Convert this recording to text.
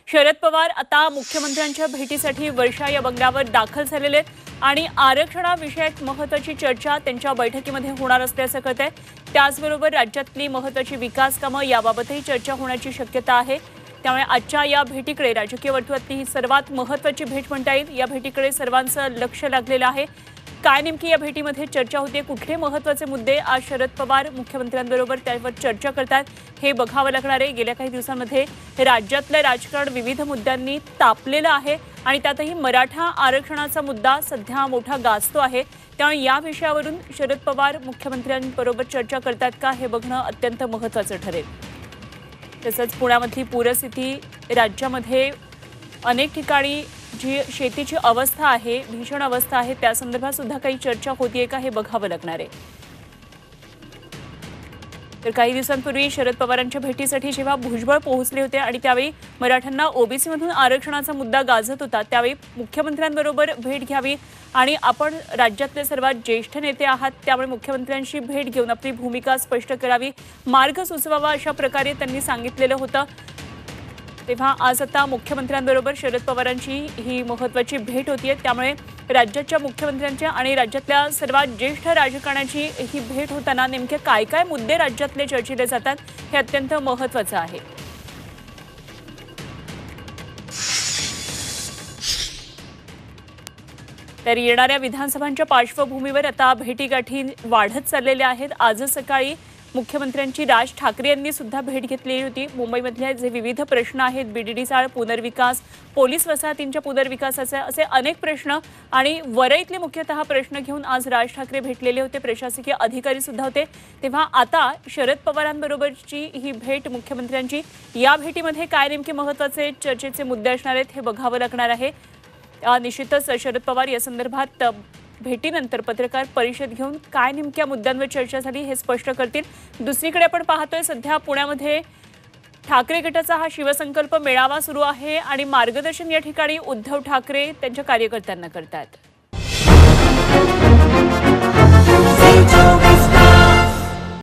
शरद पवार आता मुख्यमंत्र्यांच्या भेटीसाठी वर्षा या बंगल्यावर दाखल झालेले आहेत आणि आरक्षणाविषयक महत्त्वाची चर्चा त्यांच्या बैठकीमध्ये होणार असल्याचं कळतंय। त्याचबरोबर राज्यातली महत्त्वाची विकास कामं याबाबतही चर्चा होण्याची शक्यता आहे। त्यामुळे आजच्या या भेटीकडे राजकीय वर्तुळातली ही सर्वात महत्त्वाची भेट म्हणता येईल। या भेटीकडे सर्वांचं लक्ष लागलेलं आहे। काय नेमकी या भेटीमध्ये चर्चा होते, कुठले महत्त्वाचे मुद्दे आज शरद पवार मुख्यमंत्र्यांबरोबर त्यावर चर्चा करतात हे बघावं लागणार आहे। गेल्या काही दिवसांमध्ये राज्यातलं राजकारण विविध मुद्द्यांनी तापलेलं आहे आणि त्यातही मराठा आरक्षणाचा मुद्दा सध्या मोठा गाजतो आहे। त्यामुळे या विषयावरून शरद पवार मुख्यमंत्र्यांबरोबर चर्चा करतात का हे बघणं अत्यंत महत्त्वाचं ठरेल। तसंच पुण्यामधली पूरस्थिती, राज्यामध्ये अनेक ठिकाणी जी शेतीची अवस्था आहे, भीषण अवस्था आहे, त्या संदर्भात सुद्धा काही चर्चा होतीये का हे बघावं लागणार आहे। तर काही दिवसांपूर्वी शरद पवारांच्या भेटीसाठी जेव्हा भुजबळ पोहोचले होते आणि त्यावेळी मराठ्यांना ओबीसी मधून आरक्षणाचा मुद्दा गाजत होता, त्यावेळी मुख्यमंत्र्यांबरोबर भेट घ्यावी आणि आपण राज्यातले सर्वात ज्येष्ठ नेते आहात, त्यामुळे मुख्यमंत्र्यांशी भेट घेऊन आपली भूमिका स्पष्ट करावी, मार्ग सुचवावा अशा प्रकारे त्यांनी सांगितलेलं होतं। तेव्हा आज आता मुख्यमंत्र्यांबरोबर शरद पवारांची ही महत्त्वाची भेट होतीये। त्यामुळे राज्याच्या मुख्यमंत्र्यांच्या आणि राज्यातल्या सर्वात ज्येष्ठ राजकारण्याची ही भेट होताना नेमके काय काय मुद्दे राज्यातले चर्चिले जातात हे अत्यंत महत्त्वाचं आहे। तर येणाऱ्या विधानसभांच्या पार्श्वभूमीवर आता भेटीगाठी वाढत चाललेल्या आहेत। आज सकाळी मुख्यमंत्र्यांची राज ठाकरे यांनी सुद्धा भेट घेतली होती। मुंबईमधले जे विविध प्रश्न आहेत, बीडीडी चाळ पुनर्विकास, पोलीस वसाहतींच्या पुनर्विकासाचे असे अनेक प्रश्न आणि वरईतले मुख्यतः प्रश्न घेऊन आज राज ठाकरे भेटलेले होते, प्रशासकीय अधिकारी सुद्धा होते। तेव्हा आता शरद पवारांबरोबरची ही भेट मुख्यमंत्र्यांची, या भेटीमध्ये काय नेमके महत्त्वाचे चर्चेचे मुद्दे असणार आहेत हे बघावं लागणार आहे। निश्चितच शरद पवार या संदर्भात भेटीनंतर पत्रकार परिषद घेऊन काय नेमक्या मुद्द्यांवर चर्चा झाली हे स्पष्ट करतील। दुसरीकडे आपण पाहतोय सध्या पुण्यामध्ये ठाकरे गटाचा हा शिवसंकल्प मेळावा सुरू आहे आणि मार्गदर्शन या ठिकाणी उद्धव ठाकरे त्यांच्या कार्यकर्त्यांना करतात।